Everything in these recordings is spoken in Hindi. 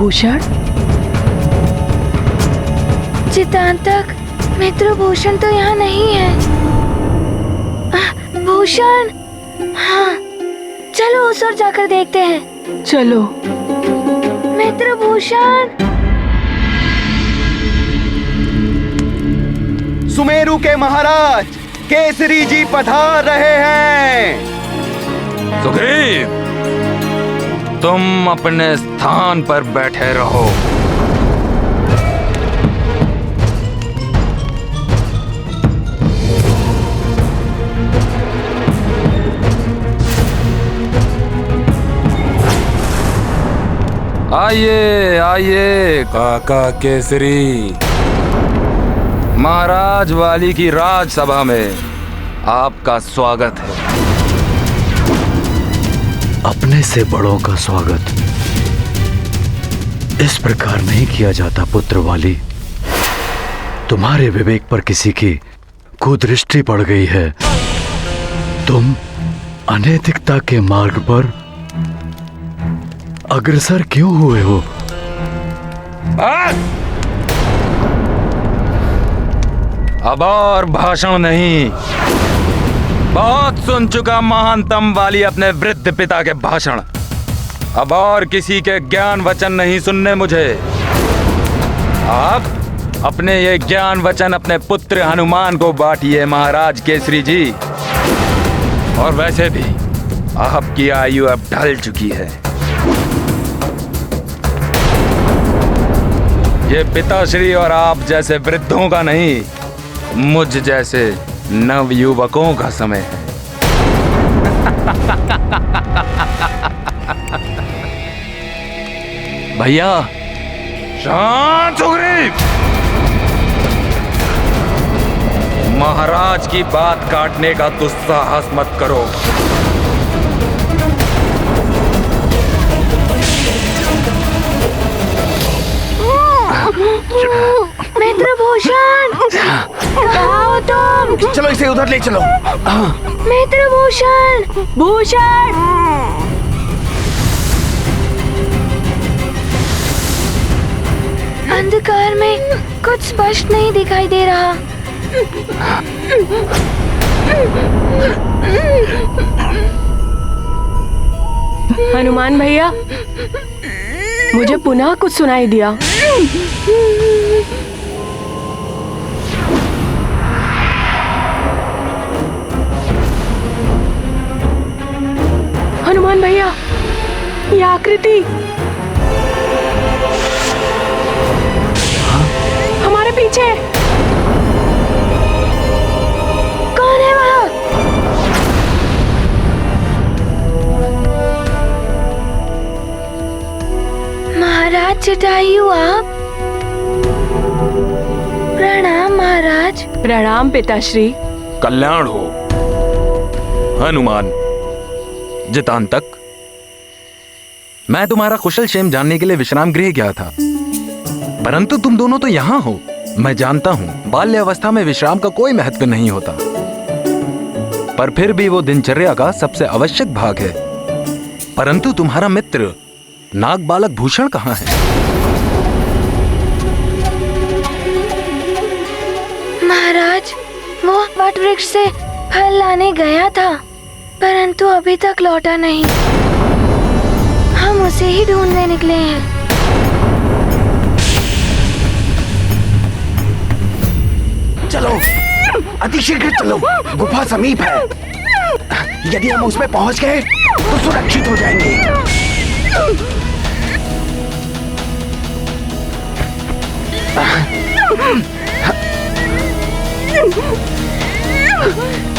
मित्रभूषण? चितांतक, मित्रभूषण तो यहाँ नहीं है। भूषण, हाँ, चलो उस ओर जाकर देखते हैं। चलो। मित्रभूषण। सुमेरु के महाराज केसरी जी पधार रहे हैं। सुग्रीव, तुम अपने स्थान पर बैठे रहो। आइए आइए काका केसरी। महाराज वाली की राजसभा में आपका स्वागत है। अपने से बड़ों का स्वागत इस प्रकार नहीं किया जाता पुत्र वाली। तुम्हारे विवेक पर किसी की कुदृष्टि पड़ गई है। तुम अनैतिकता के मार्ग पर अग्रसर क्यों हुए हो? अब और भाषण नहीं। बहुत सुन चुका महानतम वाली अपने वृद्ध पिता के भाषण। अब और किसी के ज्ञान वचन नहीं सुनने मुझे। आप अपने ये ज्ञान वचन अपने पुत्र हनुमान को बांटिए महाराज केसरी जी। और वैसे भी आपकी आयु अब ढल चुकी है। ये पिताश्री और आप जैसे वृद्धों का नहीं, मुझ जैसे नव युवकों का समय है। भैया शांत सुग्रीव। महाराज की बात काटने का दुस्साहस मत करो। मित्रभूषण, कहाँ हो तुम? चलो इसे उधर ले चलो। मित्रभूषण। भूषण! अंधकार में कुछ स्पष्ट नहीं दिखाई दे रहा। हनुमान भैया, मुझे पुनः कुछ सुनाई दिया। हनुमान भैया, ये आकृति हमारे पीछे। कौन है वहाँ? महाराज जटायु, आप? प्रणाम महाराज। प्रणाम पिताश्री। कल्याण हो हनुमान। जितांतक, मैं तुम्हारा कुशल क्षेम जानने के लिए विश्राम गृह गया था, परंतु तुम दोनों तो यहाँ हो। मैं जानता हूँ बाल्यावस्था में विश्राम का कोई महत्व नहीं होता, पर फिर भी वो दिनचर्या का सबसे आवश्यक भाग है। परंतु तुम्हारा मित्र नाग बालक भूषण कहाँ है? महाराज, वो वट वृक्ष से फल लाने गया था, परंतु अभी तक लौटा नहीं। हम उसे ही ढूंढने निकले हैं। चलो, अतिशीघ्र चलो, गुफा समीप है। यदि हम उसमें पहुंच गए तो सुरक्षित हो जाएंगे।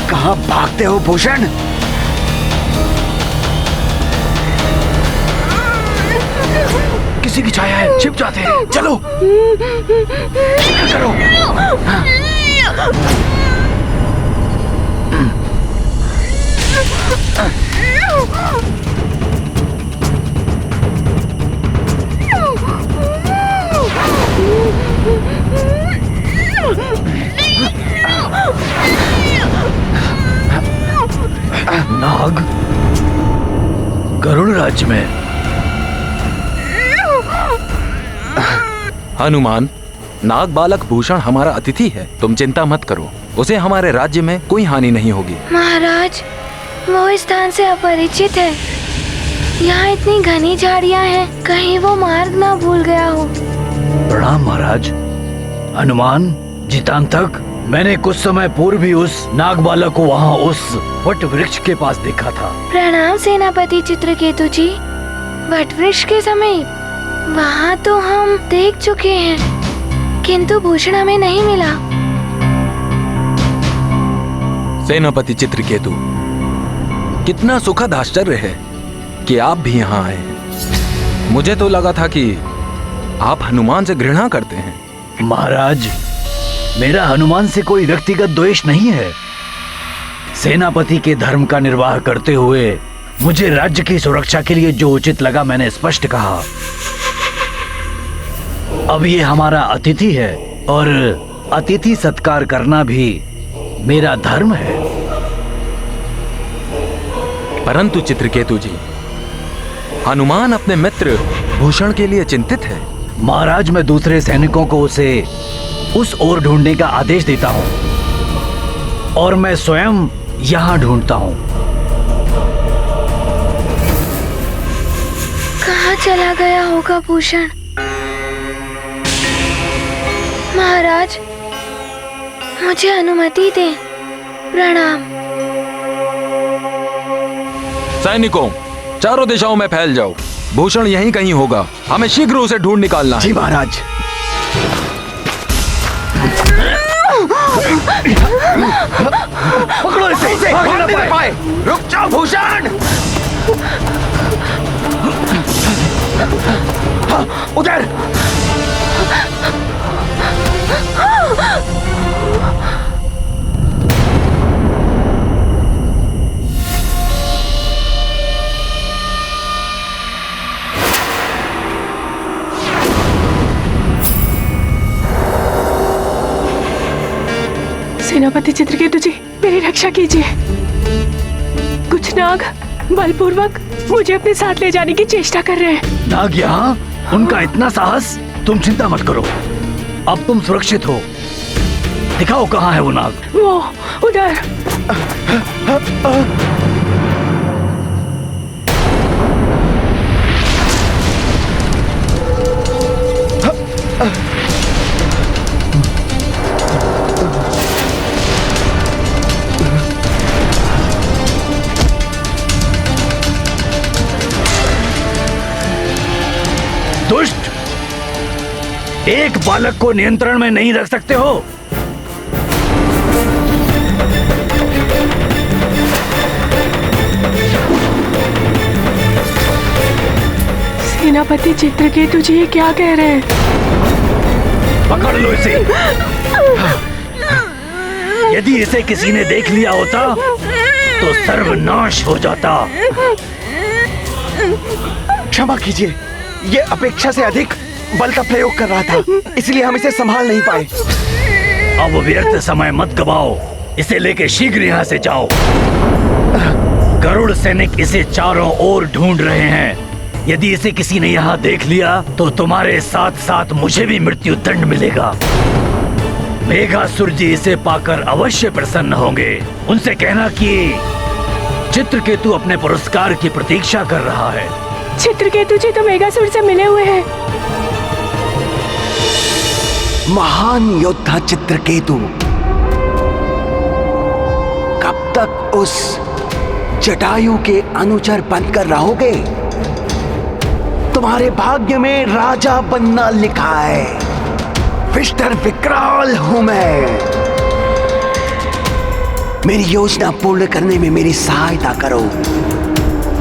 कहाँ भागते हो भूषण? किसी की छाया है, छिप जाते हैं। चलो, शीघ्र करो। नाग गरुड़ राज्य में हनुमान, नाग बालक भूषण हमारा अतिथि है, तुम चिंता मत करो, उसे हमारे राज्य में कोई हानि नहीं होगी। महाराज, वो इस स्थान से अपरिचित है। यहाँ इतनी घनी झाड़ियाँ हैं, कहीं वो मार्ग ना भूल गया हो। प्रणाम महाराज। हनुमान, जितांतक, मैंने कुछ समय पूर्व भी उस नाग बालक को वहाँ उस वट वृक्ष के पास देखा था। प्रणाम सेनापति चित्रकेतु जी। वट वृक्ष के समीप वहाँ तो हम देख चुके हैं, किंतु भूषण हमें नहीं मिला। सेनापति चित्रकेतु, कितना सुखद आश्चर्य है कि आप भी यहाँ आए हैं। मुझे तो लगा था कि आप हनुमान से घृणा करते हैं। महाराज, मेरा हनुमान से कोई व्यक्तिगत द्वेष नहीं है। सेनापति के धर्म का निर्वाह करते हुए मुझे राज्य की सुरक्षा के लिए जो उचित लगा मैंने स्पष्ट कहा। अब ये हमारा अतिथि है और अतिथि सत्कार करना भी मेरा धर्म है। परंतु चित्रकेतु जी, हनुमान अपने मित्र भूषण के लिए चिंतित है। महाराज, मैं दूसरे सैनिकों को उसे उस ओर ढूंढने का आदेश देता हूँ और मैं स्वयं यहाँ ढूंढता हूँ। कहाँ चला गया होगा भूषण? महाराज, मुझे अनुमति दें। प्रणाम। सैनिकों, चारों दिशाओं में फैल जाओ। भूषण यहीं कहीं होगा, हमें शीघ्र उसे ढूंढ निकालना है। जी महाराज। पकड़ो इसे, भाग नहीं पाए। रुक जाओ भूषण। हाँ, उधर। सेनापति चित्रकेतु जी, मेरी रक्षा कीजिए। कुछ नाग बलपूर्वक मुझे अपने साथ ले जाने की चेष्टा कर रहे हैं। नाग यहाँ? उनका इतना साहस? तुम चिंता मत करो, अब तुम सुरक्षित हो। दिखाओ कहाँ है वो नाग। वो उधर। दुष्ट, एक बालक को नियंत्रण में नहीं रख सकते हो? सेनापति चित्रकेतु जी ये क्या कह रहे हैं? पकड़ लो इसे। यदि इसे किसी ने देख लिया होता तो सर्वनाश हो जाता। क्षमा कीजिए, ये अपेक्षा से अधिक बल का प्रयोग कर रहा था, इसलिए हम इसे संभाल नहीं पाए। अब व्यर्थ समय मत गवाओ, इसे लेके शीघ्र यहाँ से जाओ। गरुड़ सैनिक इसे चारों ओर ढूंढ रहे हैं। यदि इसे किसी ने यहाँ देख लिया तो तुम्हारे साथ साथ मुझे भी मृत्यु दंड मिलेगा। मेघासुर जी इसे पाकर अवश्य प्रसन्न होंगे। उनसे कहना कि चित्रकेतु अपने पुरस्कार की प्रतीक्षा कर रहा है। चित्रकेतु जी तो मेघासुर से मिले हुए हैं। महान योद्धा चित्रकेतु, कब तक उस जटायु के अनुचर बनकर रहोगे? तुम्हारे भाग्य में राजा बनना लिखा है। मिस्टर विकराल हूं मैं। मेरी योजना पूर्ण करने में मेरी सहायता करो।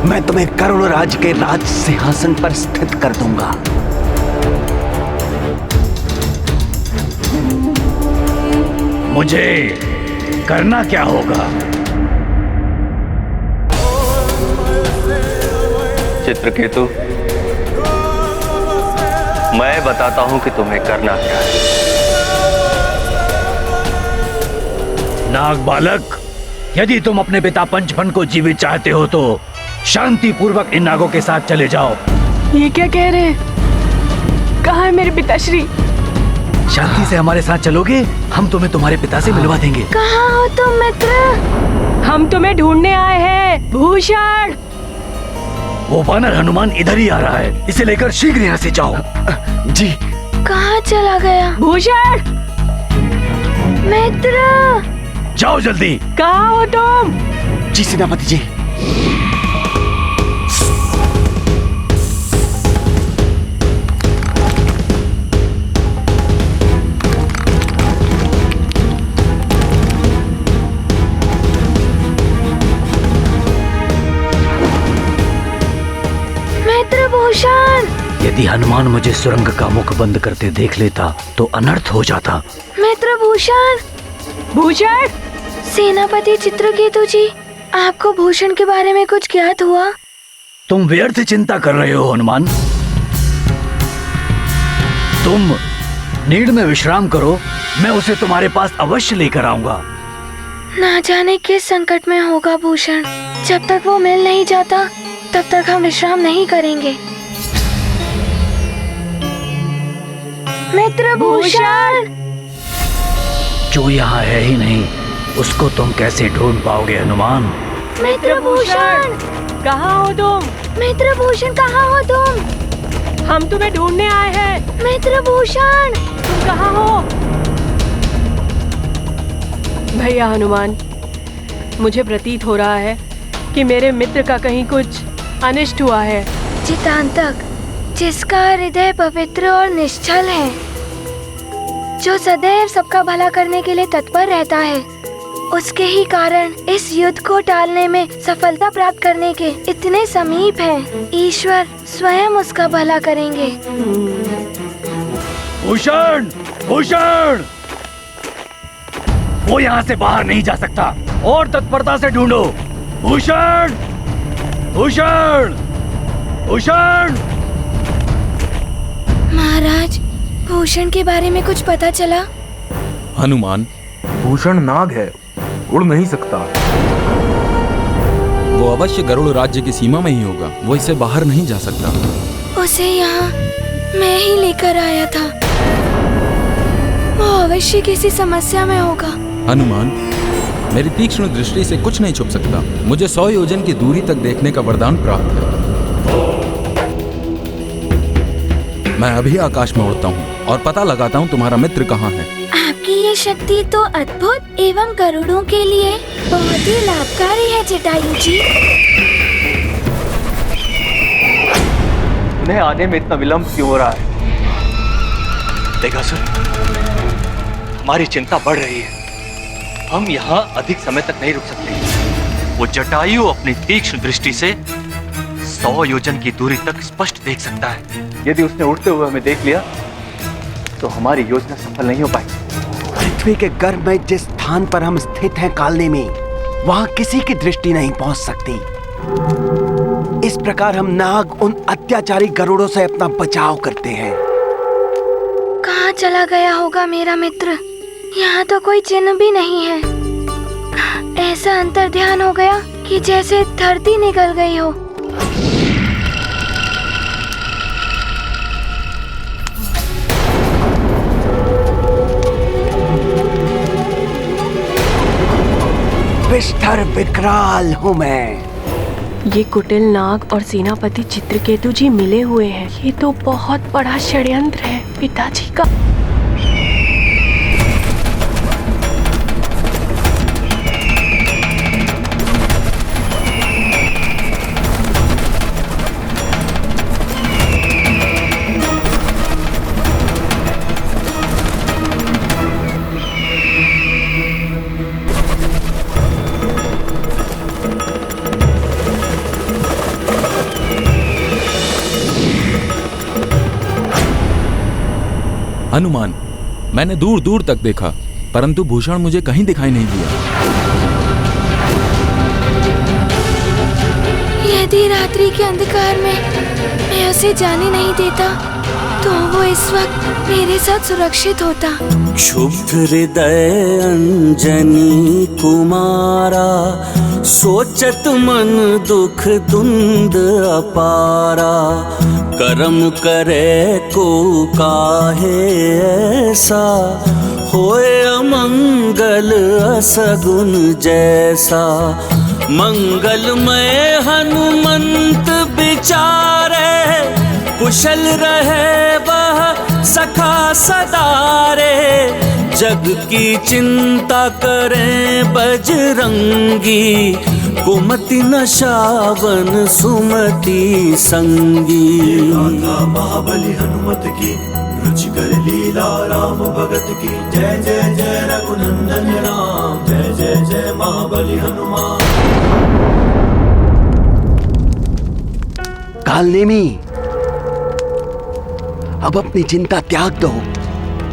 मैं तुम्हें करुण राज के राज सिंहासन पर स्थित कर दूंगा। मुझे करना क्या होगा? चित्रकेतु, मैं बताता हूं कि तुम्हें करना क्या है। नाग बालक, यदि तुम अपने पिता पंचफन को जीवित चाहते हो तो शांति पूर्वक इन नागों के साथ चले जाओ। ये क्या कह रहे हैं? कहाँ है मेरे पिताश्री? शांति से हमारे साथ चलोगे? हम तुम्हें तुम्हारे पिता से मिलवा देंगे। कहाँ हो तुम मित्र? हम तुम्हें ढूंढने आए हैं भूषण। वो वानर हनुमान इधर ही आ रहा है, इसे लेकर शीघ्र यहाँ से जाओ। जी। कहाँ चला गया? भूषण मित्र जाओ जल्दी। कहाँ हो तुम? जी सेनापति जी। मित्र भूषण। यदि हनुमान मुझे सुरंग का मुख बंद करते देख लेता तो अनर्थ हो जाता। मित्र भूषण। भूषण सेनापति चित्रकेतु जी, आपको भूषण के बारे में कुछ ज्ञात हुआ? तुम व्यर्थ चिंता कर रहे हो हनुमान। तुम नीड में विश्राम करो, मैं उसे तुम्हारे पास अवश्य लेकर आऊंगा। ना जाने किस संकट में होगा भूषण। जब तक वो मिल नहीं जाता तब तक हम विश्राम नहीं करेंगे। मित्र भूषण। जो यहाँ है ही नहीं उसको तुम कैसे ढूंढ पाओगे हनुमान? मित्र भूषण। कहाँ हो तुम? मित्र भूषण कहाँ हो तुम? हम तुम्हें ढूंढने आए हैं। मित्र भूषण। तुम कहाँ हो? भैया हनुमान, मुझे प्रतीत हो रहा है कि मेरे मित्र का कहीं कुछ अनिष्ट हुआ है। चितांतक, जिसका हृदय पवित्र और निश्चल है, जो सदैव सबका भला करने के लिए तत्पर रहता है, उसके ही कारण इस युद्ध को टालने में सफलता प्राप्त करने के इतने समीप है। ईश्वर स्वयं उसका भला करेंगे। भूषण, भूषण, वो यहाँ से बाहर नहीं जा सकता, और तत्परता से ढूंढो। भूषण, भूषण, भूषण। महाराज, भूषण के बारे में कुछ पता चला? हनुमान, भूषण नाग है, उड़ नहीं सकता। वो अवश्य गरुड़ राज्य की सीमा में ही होगा, वो इससे बाहर नहीं जा सकता। उसे यहाँ मैं ही लेकर आया था। वो अवश्य किसी समस्या में होगा। हनुमान, मेरी तीक्ष्ण दृष्टि से कुछ नहीं छुप सकता। मुझे 100 योजन की दूरी तक देखने का वरदान प्राप्त है। मैं अभी आकाश में उड़ता हूँ और पता लगाता हूँ तुम्हारा मित्र कहाँ है। आपकी ये शक्ति तो अद्भुत एवं गरुड़ों के लिए बहुत ही लाभकारी है जटायु जी। उन्हें आने में इतना विलंब क्यों हो रहा है? देगासुर, हमारी चिंता बढ़ रही है। हम यहाँ अधिक समय तक नहीं रुक सकते। वो जटायु अपनी तीक्ष्ण दृष्टि से 100 योजन की दूरी तक स्पष्ट देख सकता है। यदि उसने उड़ते हुए हमें देख लिया तो हमारी योजना सफल नहीं हो पाएगी। पृथ्वी के गर्भ में जिस स्थान पर हम स्थित हैं कालने में, वहां किसी की दृष्टि नहीं पहुंच सकती। इस प्रकार हम नाग उन अत्याचारी गरुड़ों से अपना बचाव करते हैं। कहाँ चला गया होगा मेरा मित्र? यहाँ तो कोई चिन्ह भी नहीं है। ऐसा अंतर्ध्यान हो गया कि जैसे धरती निकल गई हो। विष्ठर विकराल हूँ मैं। ये कुटिल नाग और सेनापति चित्रकेतु जी मिले हुए हैं। ये तो बहुत बड़ा षड्यंत्र है पिताजी का। हनुमान, मैंने दूर दूर तक देखा परंतु भूषण मुझे कहीं दिखाई नहीं दिया। यदि रात्रि के अंधकार में मैं उसे जाने नहीं देता तो वो इस वक्त मेरे साथ सुरक्षित होता। क्षुब्ध हृदय अंजनी कुमारा सोचत मन दुख धुंध अपारा, कर्म करे को काहे ऐसा, होए अमंगल असगुन जैसा। मंगलमय हनुमंत विचारे, कुशल रहे वह सखा सदारे। जग की चिंता करें बजरंगी, कुमति नशावन सुमति संगी। महाबली हनुमत की रुचिकर लीला राम भगत की। जय जय जय रघुनंदन राम, जय जय जय महाबली हनुमान। कालनेमी, अब अपनी चिंता त्याग दो।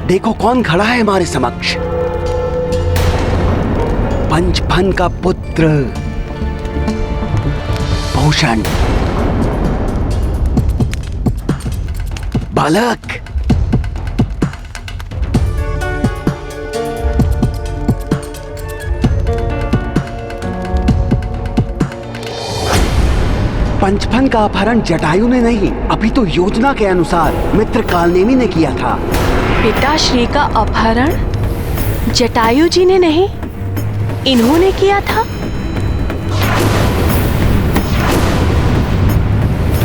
देखो कौन खड़ा है हमारे समक्ष। पंचफन का पुत्र भूषण। बालक, पंचफन का अपहरण जटायु ने नहीं, अभी तो योजना के अनुसार मित्र कालनेमी ने किया था। पिताश्री का अपहरण जटायु जी ने नहीं, इन्होंने किया था।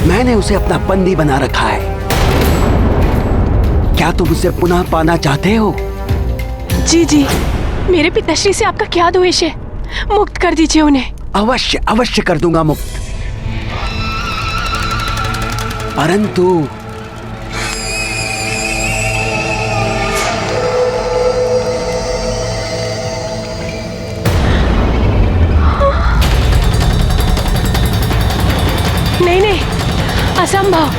मैंने उसे अपना बंदी बना रखा है। क्या तुम उसे पुनः पाना चाहते हो? जी जी, मेरे पिताश्री से आपका क्या द्वेष है? मुक्त कर दीजिए उन्हें। अवश्य अवश्य कर दूंगा मुक्त, परंतु नहीं नहीं, असंभव।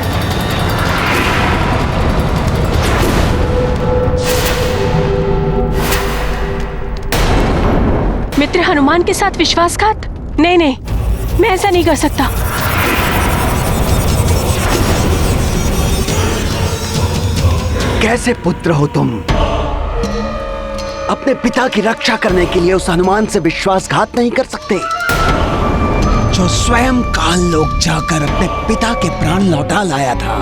मित्र हनुमान के साथ विश्वासघात? नहीं नहीं, मैं ऐसा नहीं कर सकता। कैसे पुत्र हो तुम? अपने पिता की रक्षा करने के लिए उस हनुमान से विश्वासघात नहीं कर सकते, जो स्वयं काल लोक जाकर अपने पिता के प्राण लौटा लाया था।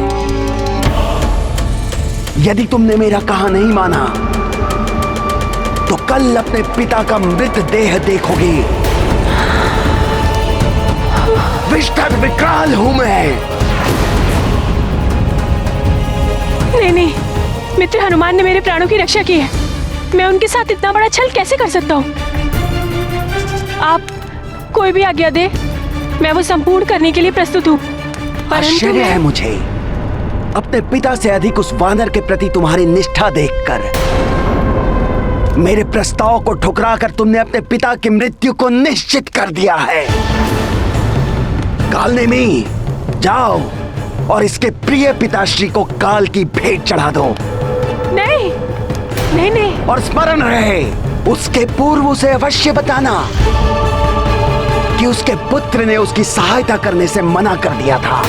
यदि तुमने मेरा कहा नहीं माना, तो कल अपने पिता का मृतदेह देखोगे। विष्ठर विकराल हूं मैं। नहीं नहीं, मित्र हनुमान ने मेरे प्राणों की रक्षा की है। मैं उनके साथ इतना बड़ा छल कैसे कर सकता हूँ? आप कोई भी आज्ञा दे, मैं वो संपूर्ण करने के लिए प्रस्तुत हूँ। आश्चर्य है मुझे अपने पिता से अधिक उस वानर के प्रति तुम्हारी निष्ठा देखकर। मेरे प्रस्ताव को ठुकराकर तुमने अपने पिता की मृत्यु को निश्चित कर दिया है। कालनेमी, जाओ और इसके प्रिय पिताश्री को काल की भेंट चढ़ा दो। नहीं नहीं नहीं। और स्मरण रहे, उसके पूर्व उसे अवश्य बताना कि उसके पुत्र ने उसकी सहायता करने से मना कर दिया था।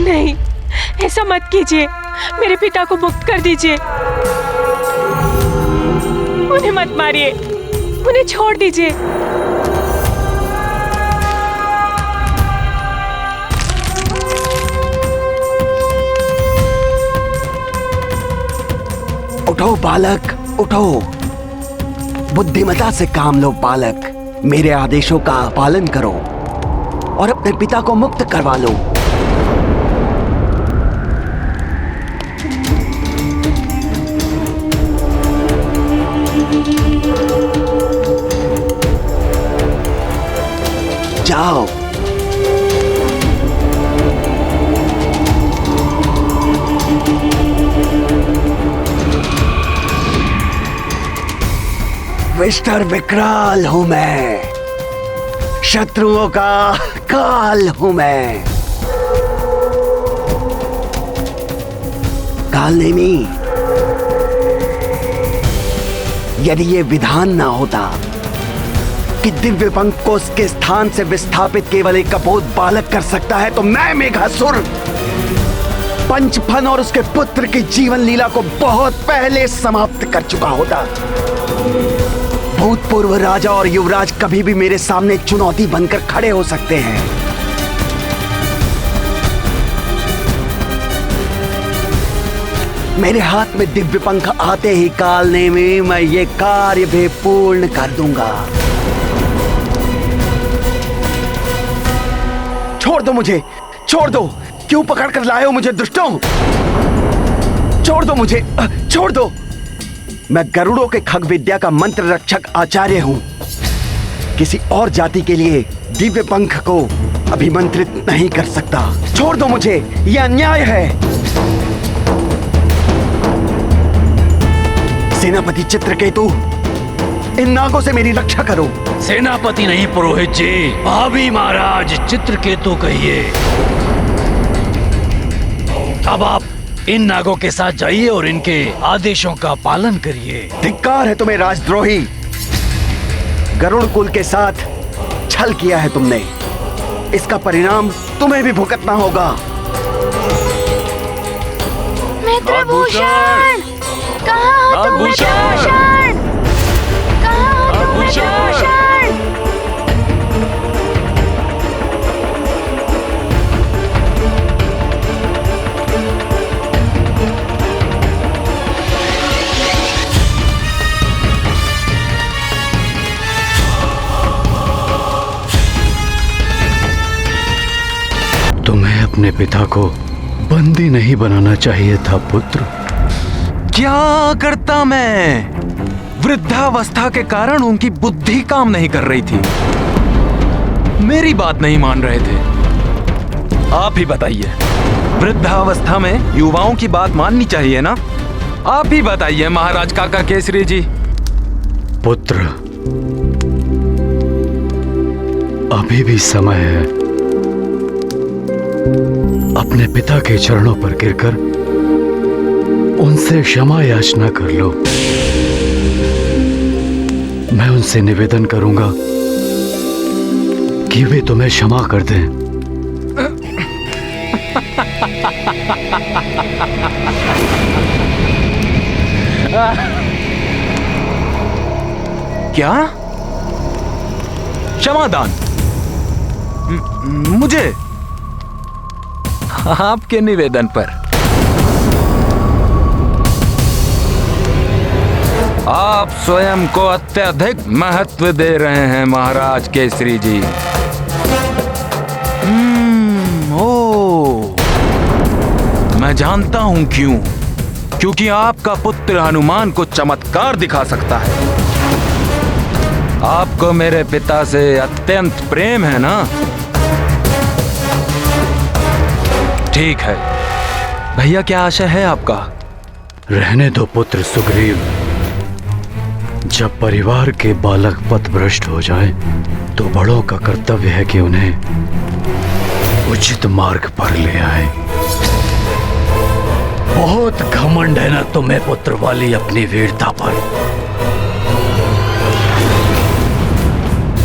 नहीं, ऐसा मत कीजिए। मेरे पिता को मुक्त कर दीजिए। उन्हें मत मारिए, उन्हें छोड़ दीजिए। उठो बालक, उठो। बुद्धिमता से काम लो बालक। मेरे आदेशों का पालन करो और अपने पिता को मुक्त करवा लो। जाओ। विष्ठर विकराल हूं मैं, शत्रुओं का काल हूं मैं। कालनेमी, यदि ये विधान ना होता कि दिव्य पंख को उसके स्थान से विस्थापित केवल एक कपोत बालक कर सकता है, तो मैं मेघासुर पंचफन और उसके पुत्र की जीवन लीला को बहुत पहले समाप्त कर चुका होता। भूतपूर्व राजा और युवराज कभी भी मेरे सामने चुनौती बनकर खड़े हो सकते हैं। मेरे हाथ में दिव्य पंख आते ही कालने में मैं ये कार्य भी पूर्ण कर दूंगा। छोड़ दो मुझे, छोड़ दो। क्यों पकड़ कर लाए हो मुझे दुष्टों? छोड़ दो मुझे, छोड़ दो। मैं गरुड़ों के खग विद्या का मंत्र रक्षक आचार्य हूं। किसी और जाति के लिए दिव्य पंख को अभिमंत्रित नहीं कर सकता। छोड़ दो मुझे, यह अन्याय है। सेनापति चित्रकेतु, इन नागों से मेरी रक्षा करो। सेनापति नहीं पुरोहित जी, भाभी महाराज चित्रकेतु कहिए। अब आप इन नागों के साथ जाइए और इनके आदेशों का पालन करिए। धिक्कार है तुम्हें राजद्रोही। गरुड़ कुल के साथ छल किया है तुमने। इसका परिणाम तुम्हें भी भुगतना होगा। मित्रभूषण, कहाँ हो तुम मित्रभूषण? कहाँ हो तुम मित्रभूषण? तुम्हें अपने पिता को बंदी नहीं बनाना चाहिए था पुत्र। क्या करता मैं? वृद्धावस्था के कारण उनकी बुद्धि काम नहीं कर रही थी, मेरी बात नहीं मान रहे थे। आप ही बताइए, वृद्धावस्था में युवाओं की बात माननी चाहिए ना? आप ही बताइए महाराज काका केसरी जी। पुत्र, अभी भी समय है। अपने पिता के चरणों पर गिरकर उनसे क्षमा याचना कर लो। मैं उनसे निवेदन करूंगा कि वे तुम्हें क्षमा कर दें। क्या? क्षमादान मुझे? आपके निवेदन पर आप स्वयं को अत्यधिक महत्व दे रहे हैं महाराज केसरी जी। ओ, मैं जानता हूं क्यों। क्योंकि आपका पुत्र हनुमान को चमत्कार दिखा सकता है। आपको मेरे पिता से अत्यंत प्रेम है ना? ठीक है भैया, क्या आशय है आपका? रहने दो पुत्र सुग्रीव। जब परिवार के बालक पथभ्रष्ट हो जाए तो बड़ों का कर्तव्य है कि उन्हें उचित मार्ग पर ले आए। बहुत घमंड है ना तुम्हें पुत्र वाली अपनी वीरता पर।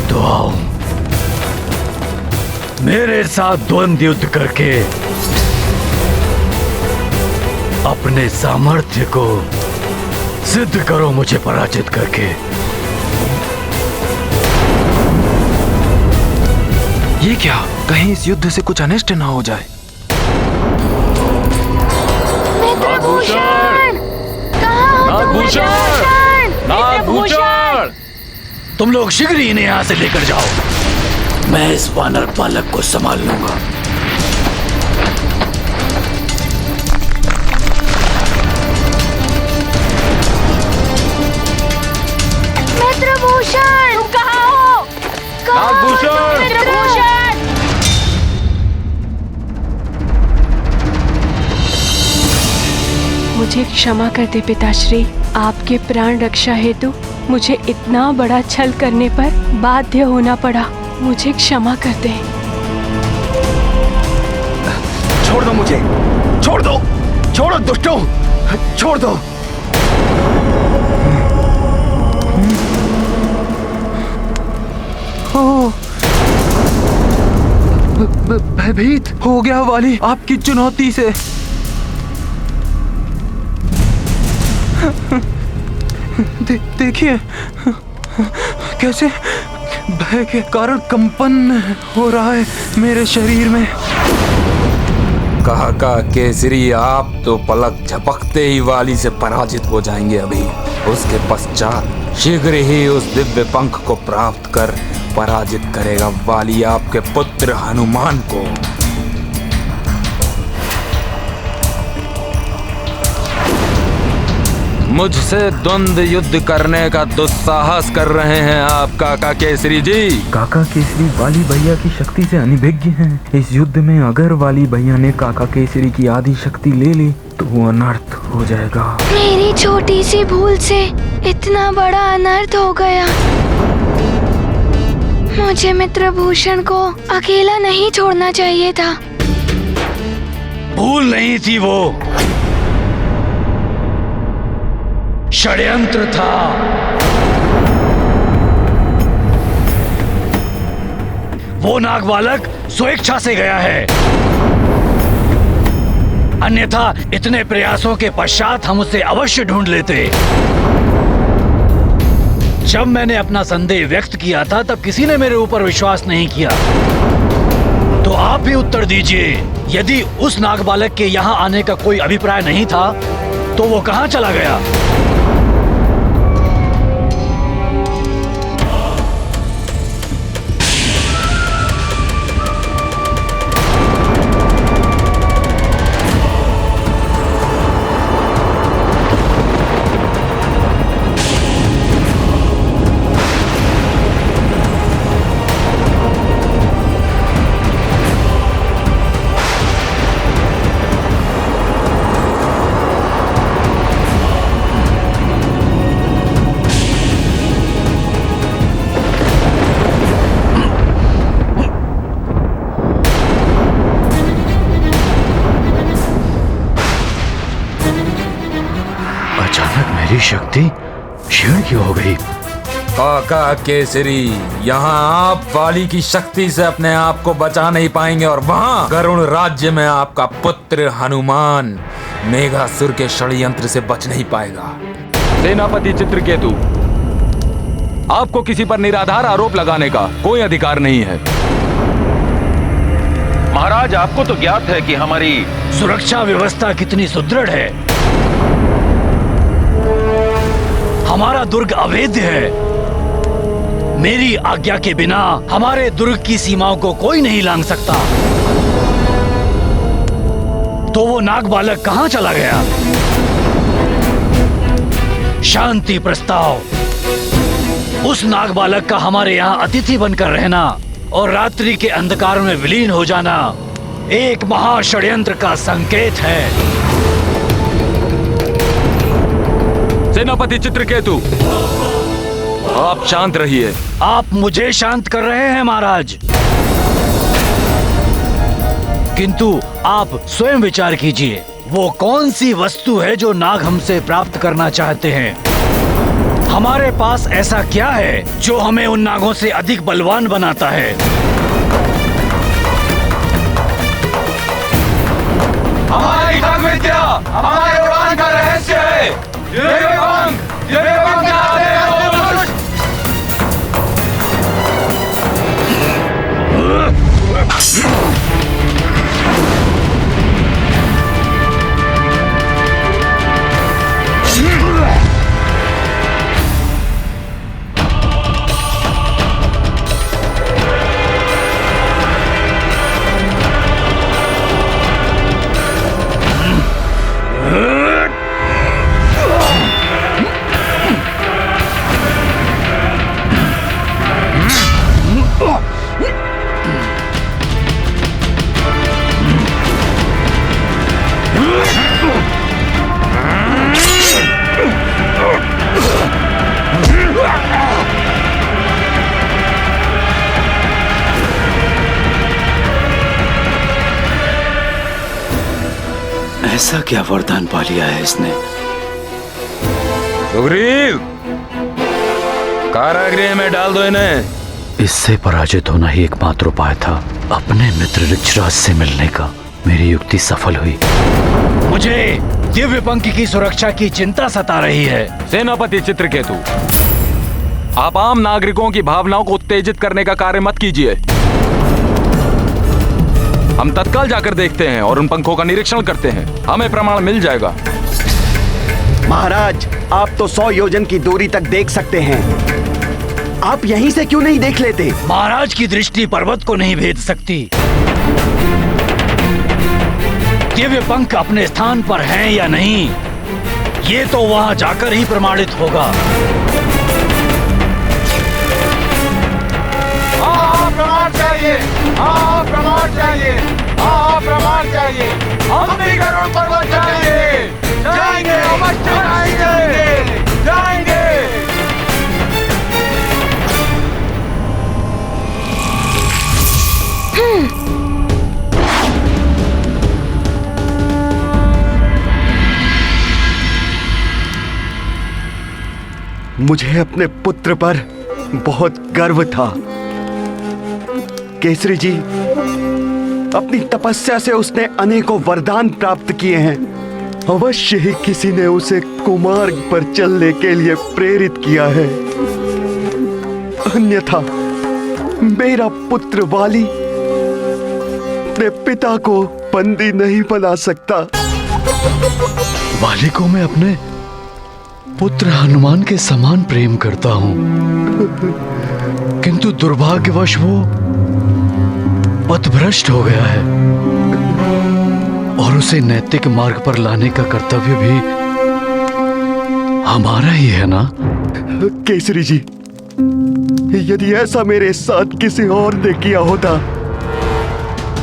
तो आओ मेरे साथ द्वंद्व युद्ध करके अपने सामर्थ्य को सिद्ध करो, मुझे पराजित करके। ये क्या? कहीं इस युद्ध से कुछ अनिष्ट ना हो जाए। मित्रभूषण, कहाँ हो तुम मित्रभूषण? नागभूषण, तुम लोग शीघ्र ही इन्हें यहाँ से लेकर जाओ। मैं इस वानर बालक को संभाल लूंगा। मित्रभूषण, तुम कहाँ हो? नागभूषण, मित्रभूषण! मुझे क्षमा कर दे पिताश्री। आपके प्राण रक्षा हेतु मुझे इतना बड़ा छल करने पर बाध्य होना पड़ा। मुझे क्षमा कर दे। छोड़ दो मुझे, छोड़ दो, छोड़ो दुष्टों, छोड़ दो। भयभीत हो गया वाली आपकी चुनौती से। देखिए कैसे भय के कारण कंपन हो रहा है मेरे शरीर में। काका केसरी, आप तो पलक झपकते ही वाली से पराजित हो जाएंगे। अभी उसके पश्चात शीघ्र ही उस दिव्य पंख को प्राप्त कर पराजित करेगा वाली आपके पुत्र हनुमान को। मुझसे द्वंद्व युद्ध करने का दुस्साहस कर रहे हैं आप काका केसरी जी। काका केसरी वाली भैया की शक्ति से अनिभिज्ञ हैं। इस युद्ध में अगर वाली भैया ने काका केसरी की आधी शक्ति ले ली तो वो अनर्थ हो जाएगा। मेरी छोटी सी भूल से इतना बड़ा अनर्थ हो गया। मुझे मित्रभूषण को अकेला नहीं छोड़ना चाहिए था। भूल नहीं थी, वो षड्यंत्र था। वो नागबालक स्वेच्छा से गया है, अन्यथा इतने प्रयासों के पश्चात हम उसे अवश्य ढूंढ लेते। जब मैंने अपना संदेह व्यक्त किया था तब किसी ने मेरे ऊपर विश्वास नहीं किया। तो आप भी उत्तर दीजिए, यदि उस नागबालक के यहाँ आने का कोई अभिप्राय नहीं था तो वो कहाँ चला गया? मेरी शक्ति क्षीण क्यों हो गई? काका केसरी, यहाँ आप वाली की शक्ति से अपने आप को बचा नहीं पाएंगे और वहाँ गरुण राज्य में आपका पुत्र हनुमान मेघासुर के षड्यंत्र से बच नहीं पाएगा। सेनापति चित्रकेतु, आपको किसी पर निराधार आरोप लगाने का कोई अधिकार नहीं है। महाराज, आपको तो ज्ञात है कि हमारी सुरक्षा व्यवस्था कितनी सुदृढ़ है। हमारा दुर्ग अभेद्य है। मेरी आज्ञा के बिना हमारे दुर्ग की सीमाओं को कोई नहीं लांघ सकता। तो वो नागबालक कहाँ चला गया? शांति प्रस्ताव। उस नागबालक का हमारे यहाँ अतिथि बनकर रहना और रात्रि के अंधकार में विलीन हो जाना एक महाषड्यंत्र का संकेत है। सेनापति चित्रकेतु, आप शांत रहिए। आप मुझे शांत कर रहे हैं महाराज, किंतु आप स्वयं विचार कीजिए, वो कौन सी वस्तु है जो नाग हमसे प्राप्त करना चाहते हैं? हमारे पास ऐसा क्या है जो हमें उन नागों से अधिक बलवान बनाता है? हमारी खग विद्या हमारे उड़ान का रहस्य है। ऐसा क्या वरदान पा लिया है इसने? सुग्रीव, कारागृह में डाल दो इन्हें। इससे पराजित होना ही एकमात्र उपाय था। अपने मित्र ऋक्षराज से मिलने का मेरी युक्ति सफल हुई। मुझे दिव्य पंख की सुरक्षा की चिंता सता रही है। सेनापति चित्रकेतु, आप आम नागरिकों की भावनाओं को उत्तेजित करने का कार्य मत कीजिए। हम तत्काल जाकर देखते हैं और उन पंखों का निरीक्षण करते हैं। हमें प्रमाण मिल जाएगा। महाराज, आप तो 100 योजन की दूरी तक देख सकते हैं। आप यहीं से क्यों नहीं देख लेते? महाराज की दृष्टि पर्वत को नहीं भेद सकती। दिव्य पंख अपने स्थान पर हैं या नहीं, ये तो वहां जाकर ही प्रमाणित होगा। प्रमाण चाहिए, प्रमाण चाहिए, प्रमाण चाहिए। हम भी गरुड़ पर्वत जाएंगे, जाएंगे, अवश्य जाएंगे, जाएंगे। मुझे अपने पुत्र पर बहुत गर्व था। केसरी जी, अपनी तपस्या से उसने अनेकों वरदान प्राप्त किए हैं। अवश्य ही किसी ने उसे कुमार्ग पर चलने के लिए प्रेरित किया है, अन्यथा मेरा पुत्र वाली अपने पिता को बंदी नहीं बना सकता। वाली को मैं अपने पुत्र हनुमान के समान प्रेम करता हूं, किंतु दुर्भाग्यवश वो पथभ्रष्ट हो गया है और उसे नैतिक मार्ग पर लाने का कर्तव्य भी हमारा ही है ना? केसरी जी, यदि ऐसा मेरे साथ किसी और ने किया होता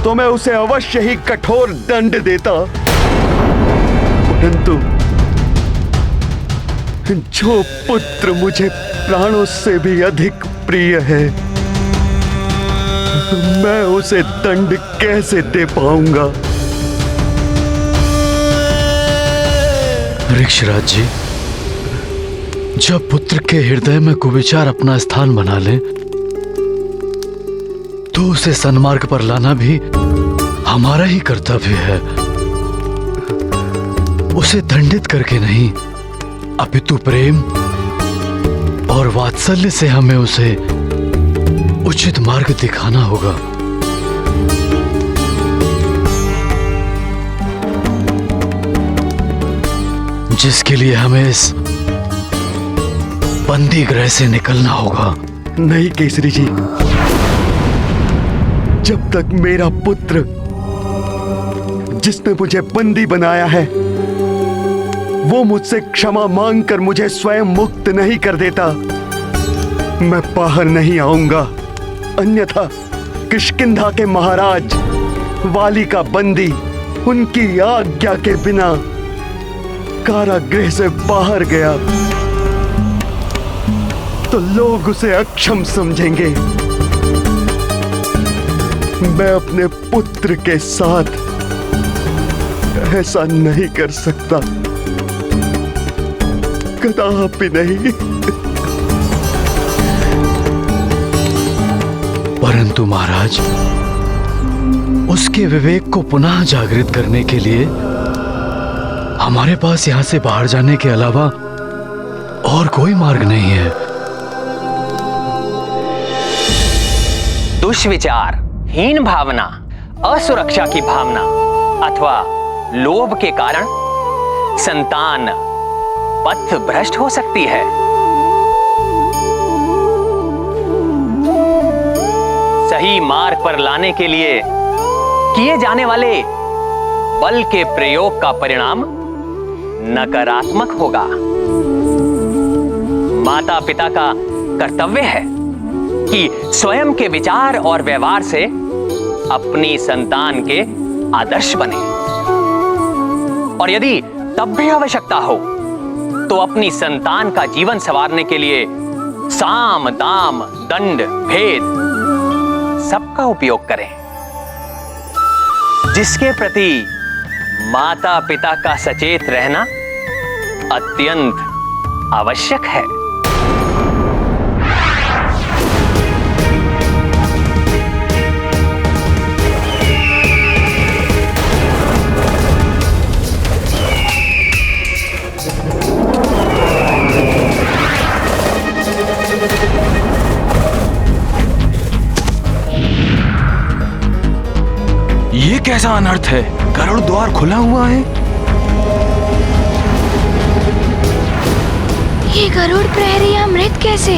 तो मैं उसे अवश्य ही कठोर दंड देता, परंतु जो पुत्र मुझे प्राणों से भी अधिक प्रिय है, मैं उसे दंड कैसे दे पाऊंगा? ऋक्षराज जी, जब पुत्र के हृदय में कुविचार अपना स्थान बना ले तो उसे सन्मार्ग पर लाना भी हमारा ही कर्तव्य है। उसे दंडित करके नहीं, अपितु प्रेम और वात्सल्य से हमें उसे उचित मार्ग दिखाना होगा। जिसके लिए हमें इस बंदी गृह से निकलना होगा। नहीं केसरी जी, जब तक मेरा पुत्र जिसने मुझे बंदी बनाया है वो मुझसे क्षमा मांगकर मुझे स्वयं मुक्त नहीं कर देता, मैं बाहर नहीं आऊंगा। अन्यथा किष्किंधा के महाराज वाली का बंदी उनकी आज्ञा के बिना कारागृह से बाहर गया तो लोग उसे अक्षम समझेंगे। मैं अपने पुत्र के साथ ऐसा नहीं कर सकता, कदापि नहीं। परंतु महाराज, उसके विवेक को पुनः जागृत करने के लिए हमारे पास यहां से बाहर जाने के अलावा और कोई मार्ग नहीं है। दुष्विचार, हीन भावना, असुरक्षा की भावना अथवा लोभ के कारण संतान पथ भ्रष्ट हो सकती है। सही मार्ग पर लाने के लिए किए जाने वाले बल के प्रयोग का परिणाम नकारात्मक होगा। माता पिता का कर्तव्य है कि स्वयं के विचार और व्यवहार से अपनी संतान के आदर्श बने, और यदि तब भी आवश्यकता हो तो अपनी संतान का जीवन संवारने के लिए साम, दाम, दंड, भेद सबका उपयोग करें। जिसके प्रति माता पिता का सचेत रहना अत्यंत आवश्यक है। कैसा अनर्थ है? गरुड़ द्वार खुला हुआ है। ये गरुड़ प्रहरी अमृत कैसे?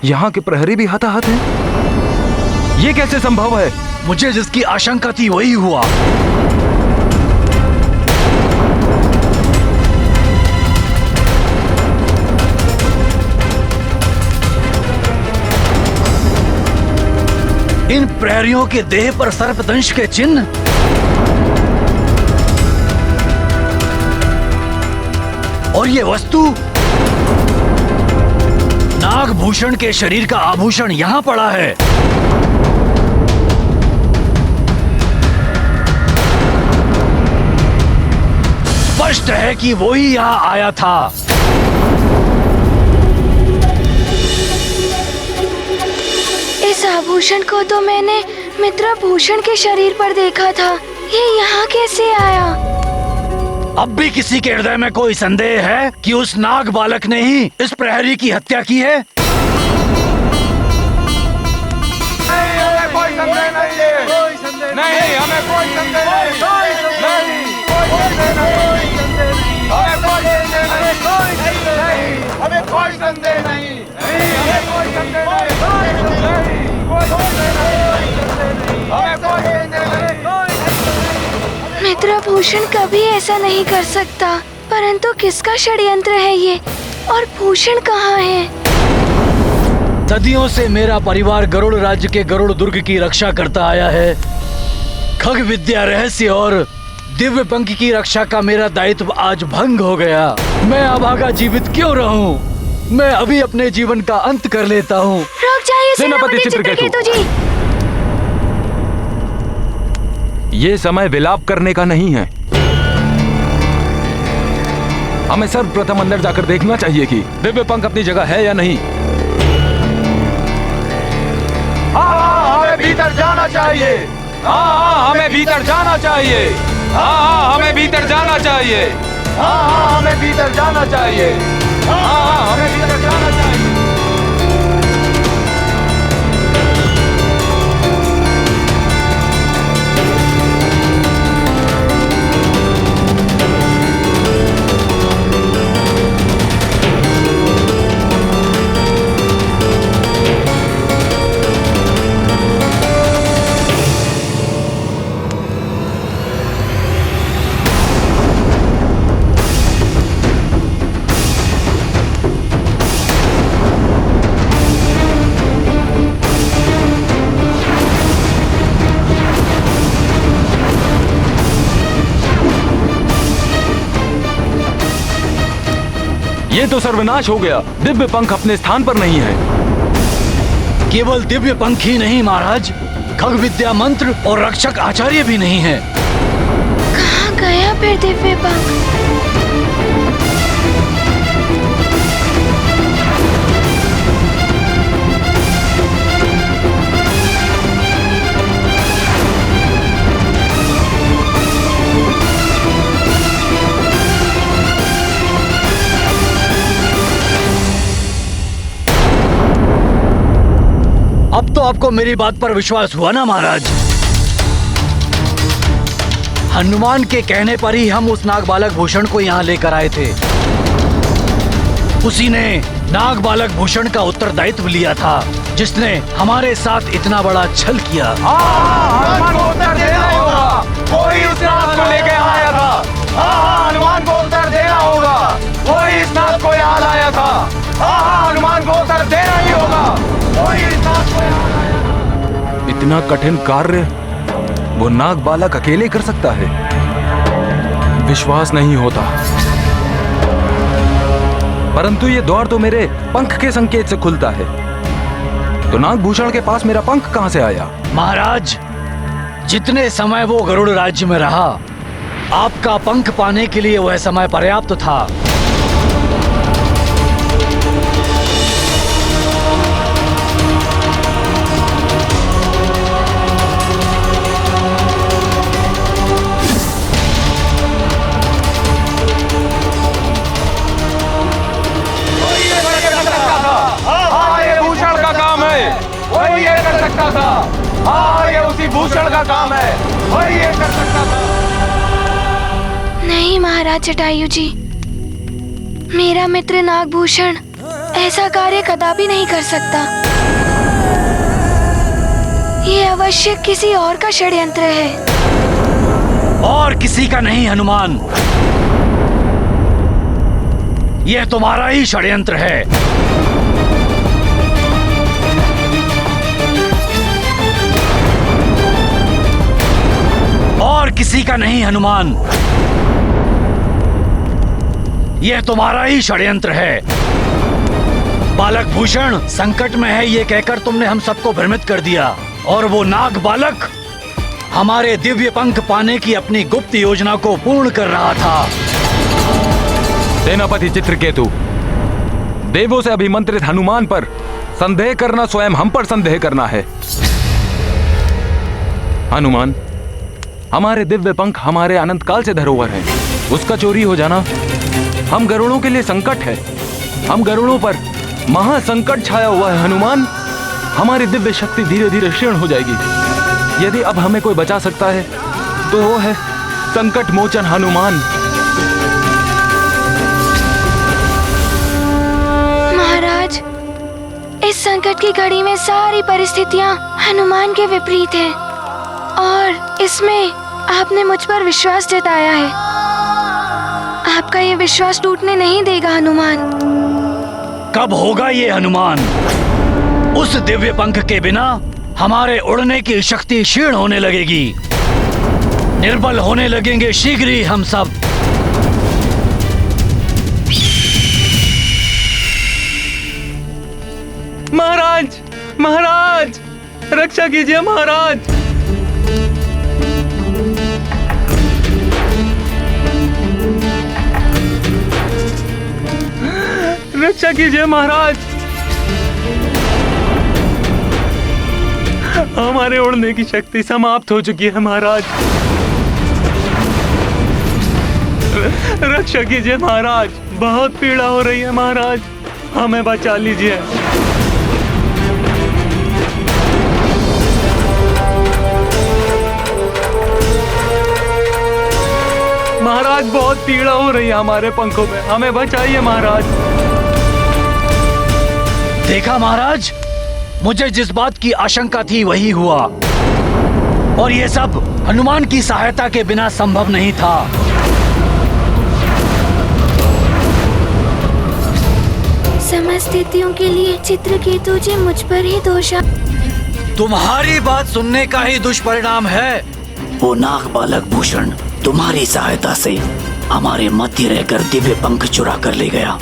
यहाँ के प्रहरी भी हताहत हैं। ये कैसे संभव है? मुझे जिसकी आशंका थी वही हुआ। इन प्रहरियों के देह पर सर्पदंश के चिन्ह, और ये वस्तु नागभूषण के शरीर का आभूषण यहां पड़ा है। स्पष्ट है कि वो ही यहां आया था। इस आभूषण को तो मैंने मित्रभूषण के शरीर पर देखा था। ये यहाँ कैसे आया? अब भी किसी के हृदय में कोई संदेह है कि उस नाग बालक ने ही इस प्रहरी की हत्या की है? नहीं, हमें कोई संदेह नहीं। हमें कोई संदेह नहीं। मित्रभूषण कभी ऐसा नहीं कर सकता, परंतु किसका षड्यंत्र है ये, और भूषण कहाँ है? सदियों से मेरा परिवार गरुड़ राज्य के गरुड़ दुर्ग की रक्षा करता आया है। खग विद्या, रहस्य और दिव्य पंख की रक्षा का मेरा दायित्व आज भंग हो गया। मैं अभागा जीवित क्यों रहूं? मैं अभी अपने जीवन का अंत कर लेता हूँ। रुक जाइए सेनापति चित्रकेतु जी। ये समय विलाप करने का नहीं है। हमें सर्वप्रथम अंदर जाकर देखना चाहिए कि दिव्य पंख अपनी जगह है या नहीं। हाँ, हमें भीतर जाना चाहिए। हाँ, हमें भीतर जाना चाहिए। हाँ, हमें भीतर जाना चाहिए। हाँ, हमें भीतर जाना चाहिए। हाँ, हमें भीतर जाना चाहिए। ये तो सर्वनाश हो गया। दिव्य पंख अपने स्थान पर नहीं है। केवल दिव्य पंख ही नहीं महाराज, खग विद्या, मंत्र और रक्षक आचार्य भी नहीं है। कहाँ गया फिर दिव्य पंख? अब तो आपको मेरी बात पर विश्वास हुआ ना महाराज? हनुमान के कहने पर ही हम उस नाग बालक भूषण को यहाँ लेकर आए थे। उसी ने नाग बालक भूषण का उत्तरदायित्व लिया था, जिसने हमारे साथ इतना बड़ा छल किया। हनुमान को उत्तर देना होगा। कोई इस नाग को लेके आया था। हनुमान को उत्तर देना होगा। कोई इस नाग को यहाँ लाया था। हनुमान को उत्तर देना ही होगा। कोई इस नाग को यहाँ लाया था। इतना कठिन कार्य वो नाग बालक अकेले कर सकता है? विश्वास नहीं होता। परंतु ये द्वार तो मेरे पंख के संकेत से खुलता है, तो नागभूषण के पास मेरा पंख कहां से आया? महाराज, जितने समय वो गरुड़ राज्य में रहा, आपका पंख पाने के लिए वह समय पर्याप्त था। किसी भूषण का काम है, वही ये कर सकता था। नहीं महाराज जटायु जी, मेरा मित्र नागभूषण ऐसा कार्य कदापि नहीं कर सकता। ये अवश्य किसी और का षड्यंत्र है। और किसी का नहीं हनुमान, यह तुम्हारा ही षड्यंत्र है। और किसी का नहीं हनुमान, यह तुम्हारा ही षड्यंत्र है। बालक भूषण संकट में है ये कहकर तुमने हम सबको भ्रमित कर दिया, और वो नाग बालक हमारे दिव्य पंख पाने की अपनी गुप्त योजना को पूर्ण कर रहा था। सेनापति चित्रकेतु, देवों से अभिमंत्रित हनुमान पर संदेह करना स्वयं हम पर संदेह करना है। हनुमान, हमारे दिव्य पंख हमारे अनंत काल से धरोहर है, उसका चोरी हो जाना हम गरुड़ों के लिए संकट है। हम गरुड़ों पर महासंकट छाया हुआ है हनुमान। हमारी दिव्य शक्ति धीरे धीरे क्षीण हो जाएगी। यदि अब हमें कोई बचा सकता है तो वो है संकट मोचन हनुमान। महाराज, इस संकट की घड़ी में सारी परिस्थितियां हनुमान के विपरीत हैं, और इसमें आपने मुझ पर विश्वास जताया है। आपका ये विश्वास टूटने नहीं देगा हनुमान। कब होगा ये हनुमान? उस दिव्य पंख के बिना हमारे उड़ने की शक्ति क्षीण होने लगेगी, निर्बल होने लगेंगे शीघ्र ही हम सब। महाराज, महाराज, रक्षा कीजिए महाराज। रक्षा कीजिए महाराज। हमारे उड़ने की शक्ति समाप्त हो चुकी है महाराज। रक्षा कीजिए महाराज, बहुत पीड़ा हो रही है महाराज, हमें बचा लीजिए। महाराज, बहुत पीड़ा हो रही है हमारे पंखों में, हमें बचाइए महाराज। देखा महाराज, मुझे जिस बात की आशंका थी वही हुआ, और ये सब हनुमान की सहायता के बिना संभव नहीं था। समस्त स्थितियों के लिए चित्रकेतु जी मुझ पर ही दोष। तुम्हारी बात सुनने का ही दुष्परिणाम है। वो नाग बालक भूषण तुम्हारी सहायता से हमारे मध्य रहकर दिव्य पंख चुरा कर ले गया।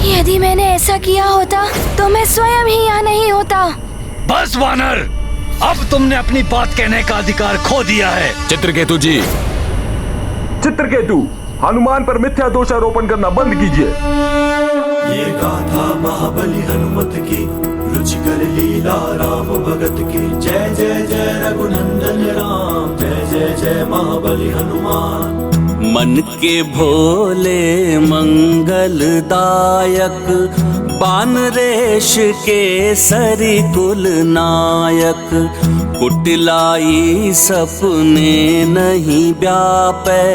यदि मैंने ऐसा किया होता तो मैं स्वयं ही यहाँ नहीं होता। बस वानर, अब तुमने अपनी बात कहने का अधिकार खो दिया है। चित्रकेतु जी, चित्रकेतु, हनुमान पर मिथ्या दोषारोपण करना बंद कीजिए। ये गाथा महाबली हनुमत की, रुचिकर लीला राम भगत की। जय जय जय रघुनंदन राम, जय जय जय महाबली हनुमान। मन के भोले मंगलदायक, बानरेश के सरी कुल नायक। कुटिलाई सपने नहीं व्यापे,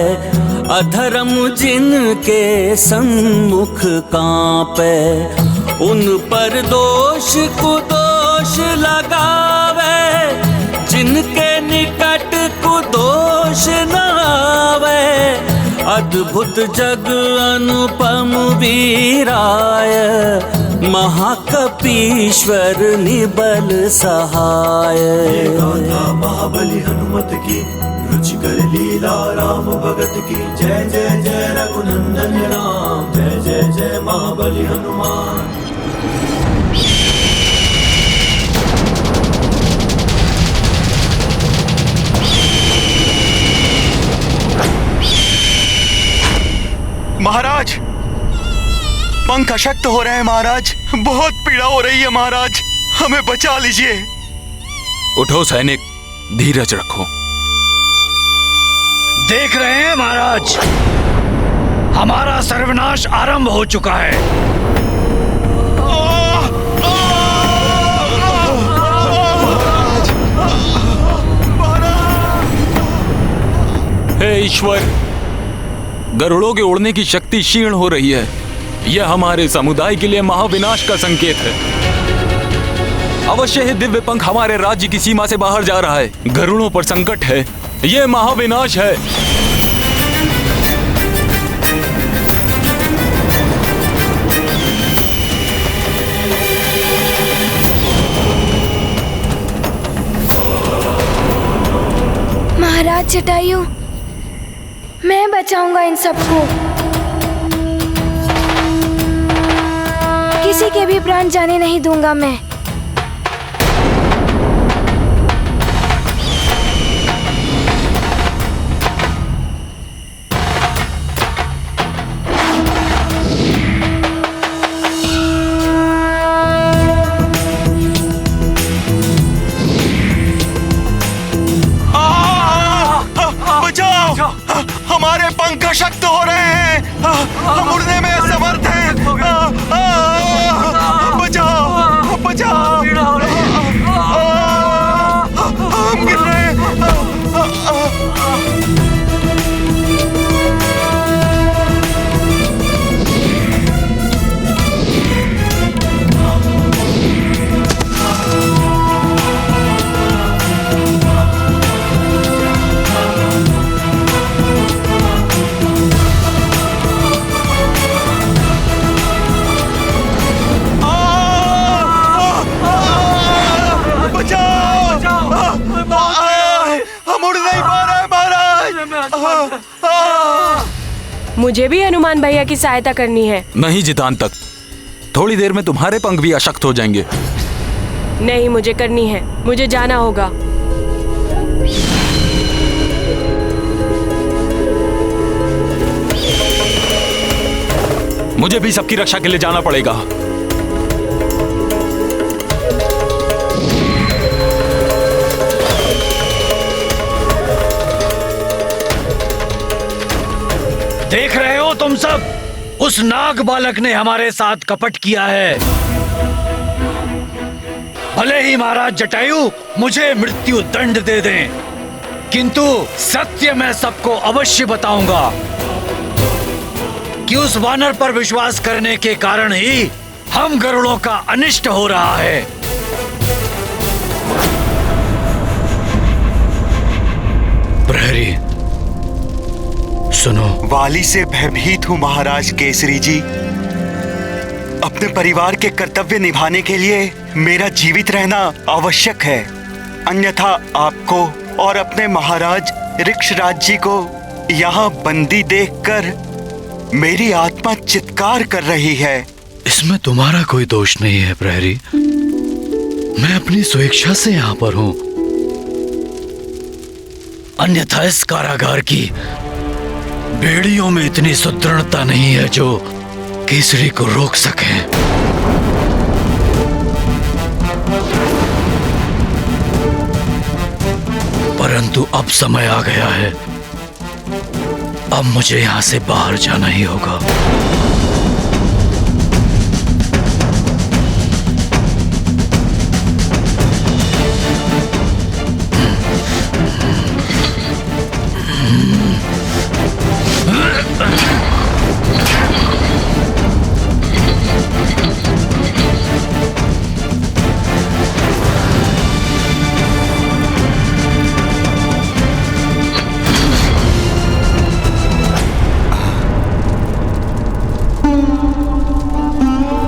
अधर्म जिनके सम्मुख कांपे। उन पर दोष कुदोष लगावे, जिनके निकट कुदोष न आवे। अद्भुत जग अनुपम वीराय, महाकपीश्वर निबल सहाय। ये गाथा महाबली हनुमत की, रुचिकर लीला राम भगत की। जय जय जय रघुनंदन राम, जय जय जय महाबली हनुमान। महाराज, पंख अशक्त हो रहे हैं महाराज, बहुत पीड़ा हो रही है महाराज, हमें बचा लीजिए। उठो सैनिक, धीरज रखो। देख रहे हैं महाराज, हमारा सर्वनाश आरंभ हो चुका है। हे ईश्वर, गरुड़ों के उड़ने की शक्ति क्षीण हो रही है। यह हमारे समुदाय के लिए महाविनाश का संकेत है। अवश्य ही दिव्य पंख हमारे राज्य की सीमा से बाहर जा रहा है। गरुड़ों पर संकट है, यह महाविनाश है। महाराज जटायु, मैं बचाऊंगा इन सबको। किसी के भी प्राण जाने नहीं दूंगा मैं। हमारे पंख अशक्त हो रहे हैं, हम उड़ने में असमर्थ हैं। बचाओ बचाओ, हम गिर रहे हैं। मुझे भी हनुमान भैया की सहायता करनी है। नहीं जितांतक, थोड़ी देर में तुम्हारे पंख भी अशक्त हो जाएंगे। नहीं, मुझे करनी है, मुझे जाना होगा। मुझे भी सबकी रक्षा के लिए जाना पड़ेगा। देख रहे हो तुम सब, उस नाग बालक ने हमारे साथ कपट किया है। भले ही महाराज जटायु मुझे मृत्यु दंड दे दें, किंतु सत्य मैं सबको अवश्य बताऊंगा कि उस वानर पर विश्वास करने के कारण ही हम गरुड़ों का अनिष्ट हो रहा है। प्रहरी सुनो। वाली से भयभीत हूँ महाराज केसरी जी। अपने परिवार के कर्तव्य निभाने के लिए मेरा जीवित रहना आवश्यक है, अन्यथा आपको और अपने महाराज ऋक्षराज जी को यहाँ बंदी देखकर मेरी आत्मा चित्कार कर रही है। इसमें तुम्हारा कोई दोष नहीं है प्रहरी, मैं अपनी स्वेच्छा से यहाँ पर हूँ। अन्यथा इस कारागार की बेड़ियों में इतनी सुदृढ़ता नहीं है जो केसरी को रोक सके। परंतु अब समय आ गया है, अब मुझे यहां से बाहर जाना ही होगा।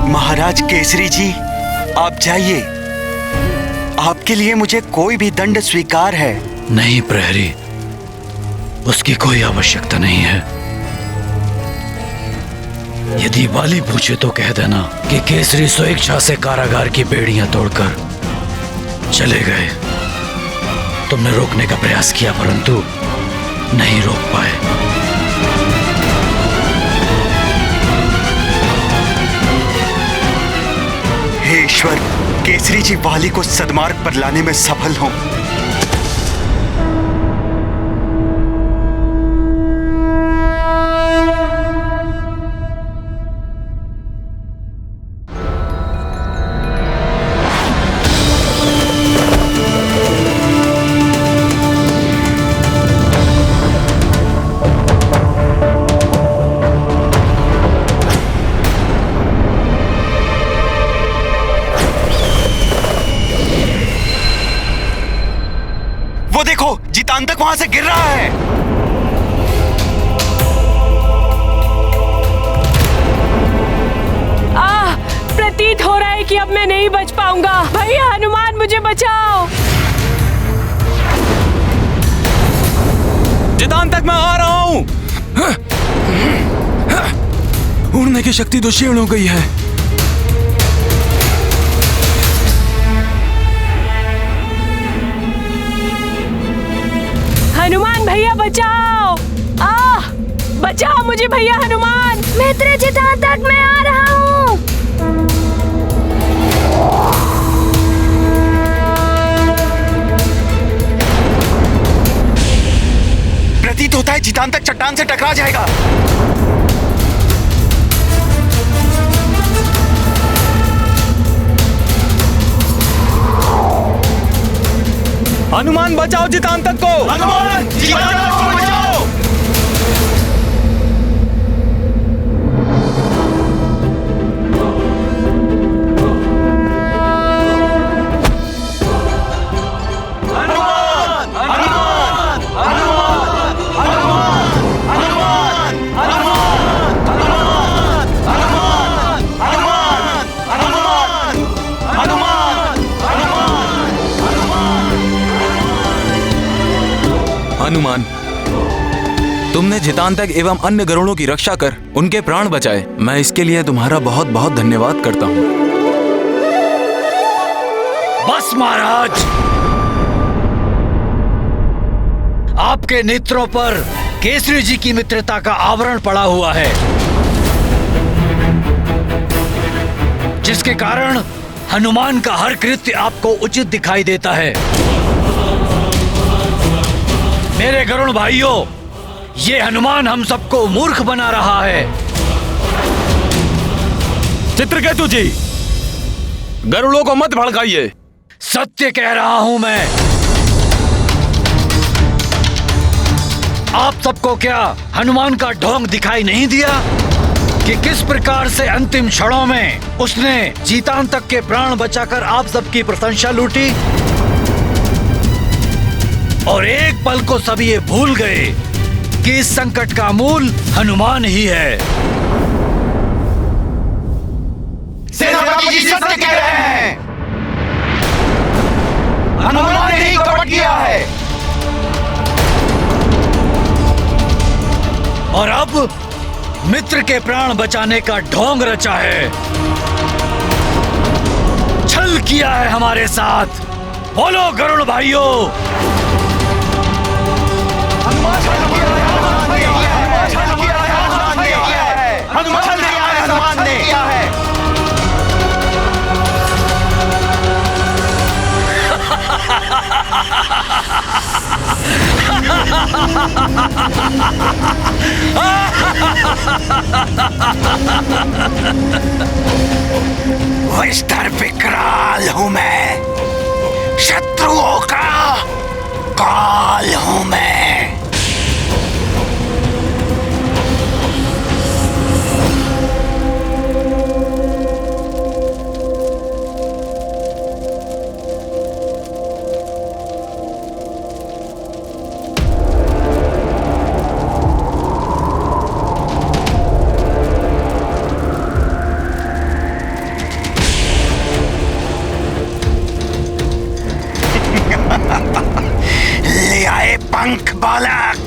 महाराज केसरी जी, आप जाइए। आपके लिए मुझे कोई भी दंड स्वीकार है। नहीं प्रहरी, उसकी कोई आवश्यकता नहीं है। यदि वाली पूछे तो कह देना कि केसरी स्वेच्छा से कारागार की बेड़ियां तोड़कर चले गए। तुमने रोकने का प्रयास किया परंतु नहीं रोक पाए। हे ईश्वर, केसरी जी वाली को सद्मार्ग पर लाने में सफल हों। जितांतक वहां से गिर रहा है। प्रतीत हो रहा है कि अब मैं नहीं बच पाऊंगा। भैया हनुमान, मुझे बचाओ। जितांतक, मैं आ रहा हूं। उड़ने की शक्ति तो क्षीण हो गई है। हनुमान भैया बचाओ। बचाओ मुझे भैया हनुमान। मित्र जितांतक, मैं आ रहा हूँ। प्रतीत होता है जितांतक चट्टान से टकरा जाएगा। हनुमान, बचाओ जितांतक को। हनुमान, जितांतक को बचाओ। हनुमान, तुमने जितांतक एवं अन्य गरुड़ों की रक्षा कर उनके प्राण बचाए। मैं इसके लिए तुम्हारा बहुत बहुत धन्यवाद करता हूँ। बस महाराज, आपके नेत्रों पर केसरी जी की मित्रता का आवरण पड़ा हुआ है, जिसके कारण हनुमान का हर कृत्य आपको उचित दिखाई देता है। मेरे गरुड़ भाइयों, ये हनुमान हम सबको मूर्ख बना रहा है। चित्रकेतु जी, गरुड़ों को मत भड़काइए। सत्य कह रहा हूं मैं। आप सबको क्या हनुमान का ढोंग दिखाई नहीं दिया कि किस प्रकार से अंतिम क्षणों में उसने जितांतक के प्राण बचाकर आप सबकी प्रशंसा लूटी? और एक पल को सब ये भूल गए कि इस संकट का मूल हनुमान ही है। सेनापति जी सत्य कह रहे हैं। हनुमान ने ही कपट किया है। और अब मित्र के प्राण बचाने का ढोंग रचा है, छल किया है हमारे साथ। बोलो गरुड़ भाइयों। हनुमान ने किया है। विस्तर विकराल हूं मैं, शत्रुओं का काल हूं मैं। ले आए पंख बालक।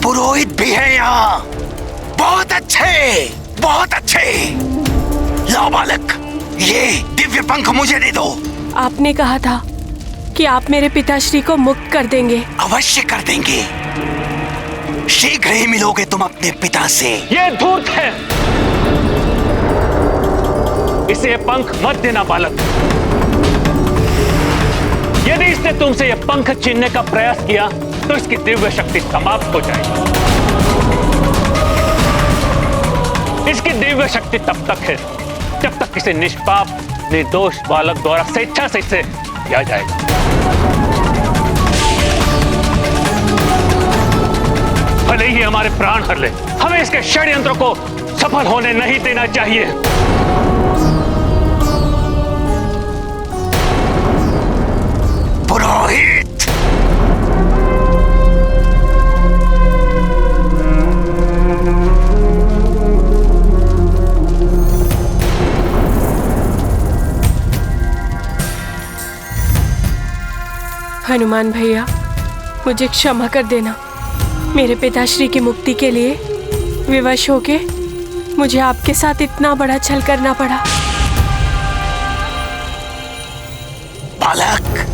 पुरोहित भी है यहाँ। बहुत अच्छे, बहुत अच्छे। लाओ बालक, ये दिव्य पंख मुझे दे दो। आपने कहा था कि आप मेरे पिताश्री को मुक्त कर देंगे। अवश्य कर देंगे। शीघ्र ही मिलोगे तुम अपने पिता से। ये धूर्त है, इसे पंख मत देना बालक। यदि इसने तुमसे यह पंख छीनने का प्रयास किया तो इसकी दिव्य शक्ति समाप्त हो जाएगी। इसकी दिव्य शक्ति तब तक है जब तक किसी निष्पाप निर्दोष बालक द्वारा स्वेच्छा से इसे किया जाएगा। भले ही हमारे प्राण हर ले, हमें इसके षड्यंत्र को सफल होने नहीं देना चाहिए। हनुमान भैया, मुझे क्षमा कर देना। मेरे पिताश्री की मुक्ति के लिए विवश होके मुझे आपके साथ इतना बड़ा छल करना पड़ा। बालक,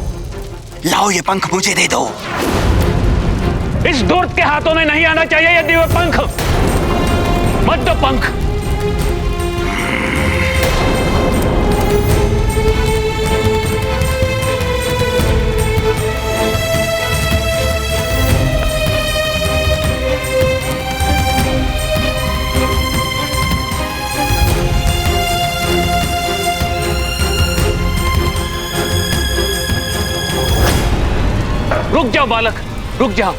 लाओ ये पंख मुझे दे दो। इस दूर्त के हाथों में नहीं आना चाहिए ये दिव्य पंख। मत दो पंख। रुक जाओ बालक, रुक जाओ।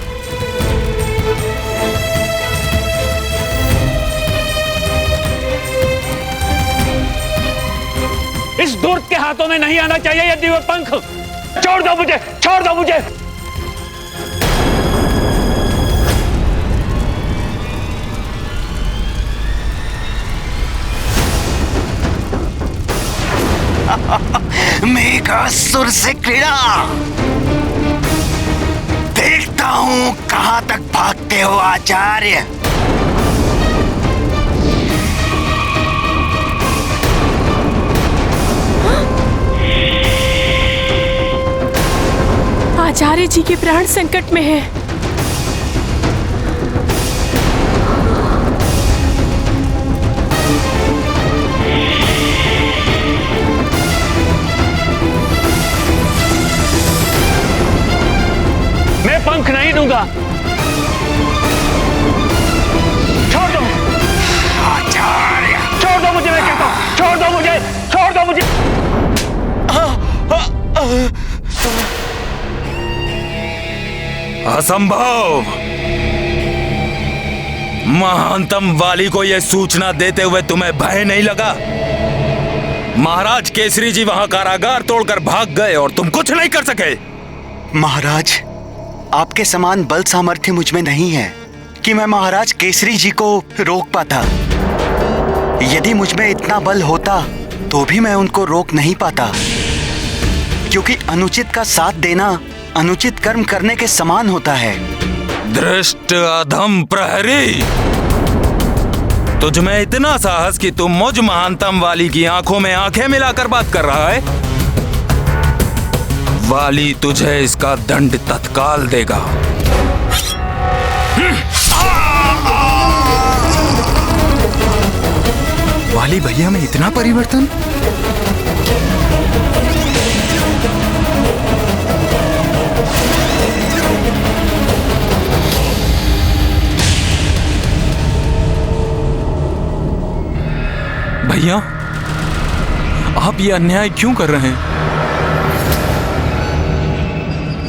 इस दूर्त के हाथों में नहीं आना चाहिए ये दिव्य पंख। छोड़ दो मुझे, छोड़ दो मुझे। मेघासुर से क्रीड़ा, देखता हूं कहां तक भागते हो आचार्य। आचार्य जी के प्राण संकट में है। मैं पंख नहीं दूंगा। छोड़ दो आचार्य, छोड़ दो मुझे, मैं कहता हूं छोड़ दो मुझे, छोड़ दो मुझे। असंभव। महानतम वाली को यह सूचना देते हुए तुम्हें भय नहीं लगा? महाराज केसरी जी वहां कारागार तोड़कर भाग गए और तुम कुछ नहीं कर सके। महाराज, आपके समान बल सामर्थ्य मुझ में नहीं है कि मैं महाराज केसरी जी को रोक पाता। यदि मुझ में इतना बल होता तो भी मैं उनको रोक नहीं पाता, क्योंकि अनुचित का साथ देना अनुचित कर्म करने के समान होता है। दृष्ट अधम प्रहरी, तुझ में इतना साहस कि तुम मुझ महानतम वाली की आंखों में आंखें मिलाकर बात कर रहा है। वाली तुझे इसका दंड तत्काल देगा। वाली भैया में इतना परिवर्तन? भैया, आप ये अन्याय क्यों कर रहे हैं?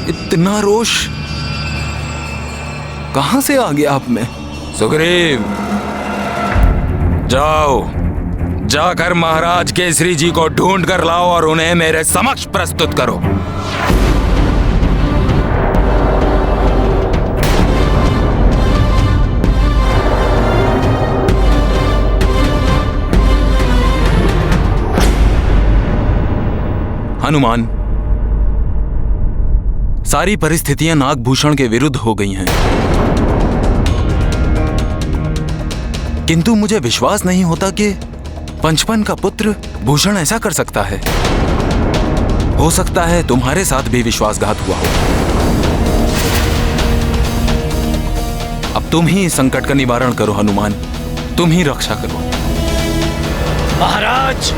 इतना रोष कहां से आ गया आप में? सुग्रीव, जाओ, जाकर महाराज केसरी जी को ढूंढ कर लाओ और उन्हें मेरे समक्ष प्रस्तुत करो। हनुमान, सारी परिस्थितियां नागभूषण के विरुद्ध हो गई हैं, किंतु मुझे विश्वास नहीं होता कि पंचपन का पुत्र भूषण ऐसा कर सकता है। हो सकता है तुम्हारे साथ भी विश्वासघात हुआ हो। अब तुम ही इस संकट का निवारण करो हनुमान, तुम ही रक्षा करो। महाराज,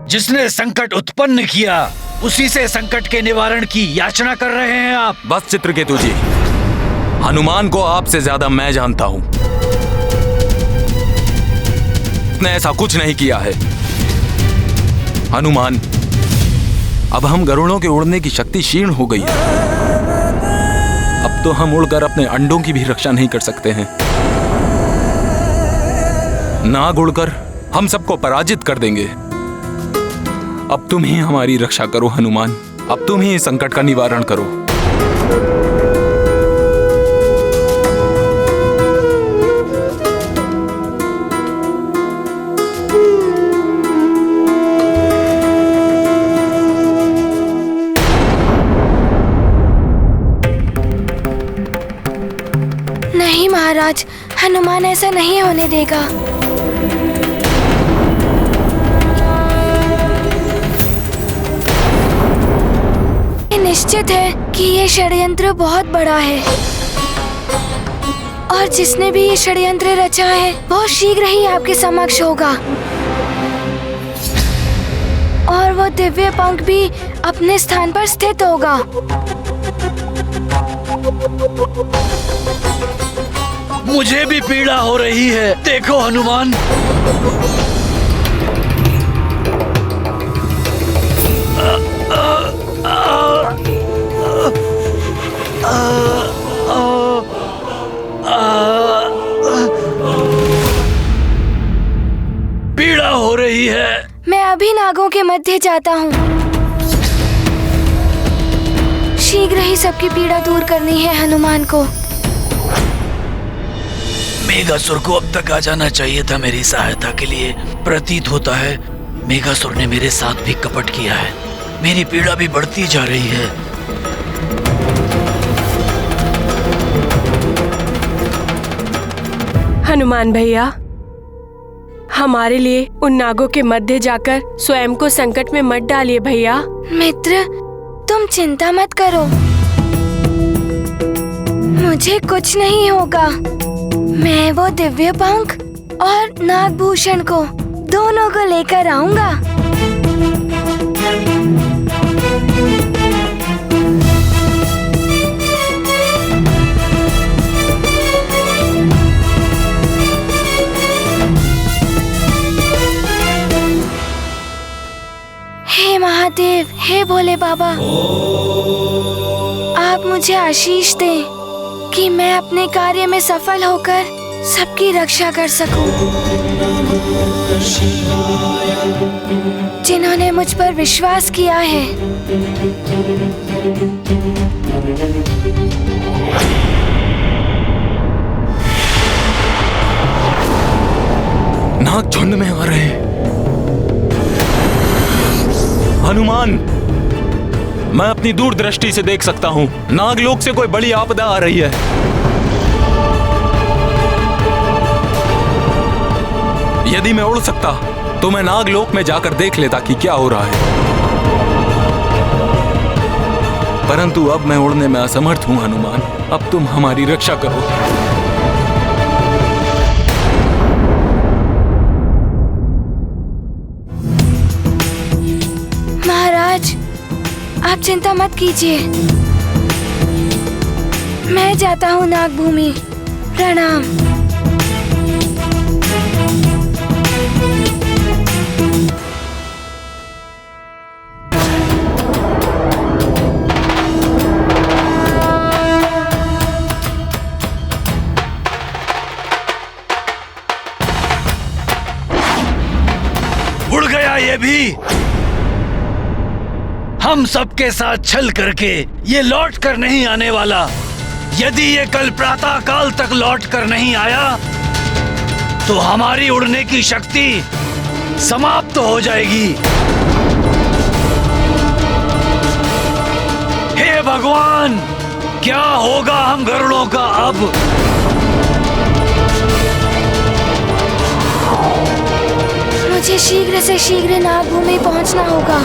जिसने संकट उत्पन्न किया उसी से संकट के निवारण की याचना कर रहे हैं आप। बस चित्रकेतु जी, हनुमान को आपसे ज्यादा मैं जानता हूं। उसने ऐसा कुछ नहीं किया है। हनुमान, अब हम गरुड़ों के उड़ने की शक्ति क्षीण हो गई है। अब तो हम उड़कर अपने अंडों की भी रक्षा नहीं कर सकते हैं। नाग उड़कर हम सबको पराजित कर देंगे। अब तुम ही हमारी रक्षा करो हनुमान, अब तुम ही इस संकट का निवारण करो। नहीं महाराज, हनुमान ऐसा नहीं होने देगा। निश्चित है कि ये षड्यंत्र बहुत बड़ा है और जिसने भी ये षड्यंत्र रचा है वो शीघ्र ही आपके समक्ष होगा और वो दिव्य पंख भी अपने स्थान पर स्थित होगा। मुझे भी पीड़ा हो रही है, देखो हनुमान। पीड़ा हो रही है। मैं अभी नागों के मध्य जाता हूँ। शीघ्र ही सबकी पीड़ा दूर करनी है हनुमान को। मेघासुर को अब तक आ जाना चाहिए था मेरी सहायता के लिए। प्रतीत होता है मेघासुर ने मेरे साथ भी कपट किया है। मेरी पीड़ा भी बढ़ती जा रही है। हनुमान भैया, हमारे लिए उन नागों के मध्य जाकर स्वयं को संकट में मत डालिए भैया। मित्र, तुम चिंता मत करो, मुझे कुछ नहीं होगा। मैं वो दिव्य पंख और नागभूषण को दोनों को लेकर आऊंगा। हे महादेव, हे भोले बाबा, आप मुझे आशीष दें कि मैं अपने कार्य में सफल होकर सबकी रक्षा कर सकूं। जिन्होंने मुझ पर विश्वास किया है। नाग झुंड में आ रहे हैं। हनुमान, मैं अपनी दूरदृष्टि से देख सकता हूँ नागलोक से कोई बड़ी आपदा आ रही है। यदि मैं उड़ सकता तो मैं नागलोक में जाकर देख लेता कि क्या हो रहा है, परंतु अब मैं उड़ने में असमर्थ हूँ। हनुमान, अब तुम हमारी रक्षा करो। महाराज, आप चिंता मत कीजिए, मैं जाता हूँ नागभूमि। प्रणाम। उड़ गया ये भी। हम सबके साथ छल करके ये लौट कर नहीं आने वाला। यदि ये कल प्रातः काल तक लौट कर नहीं आया तो हमारी उड़ने की शक्ति समाप्त हो जाएगी। हे भगवान, क्या होगा हम गरुड़ों का अब? मुझे शीघ्र से शीघ्र नागभूमि पहुंचना होगा।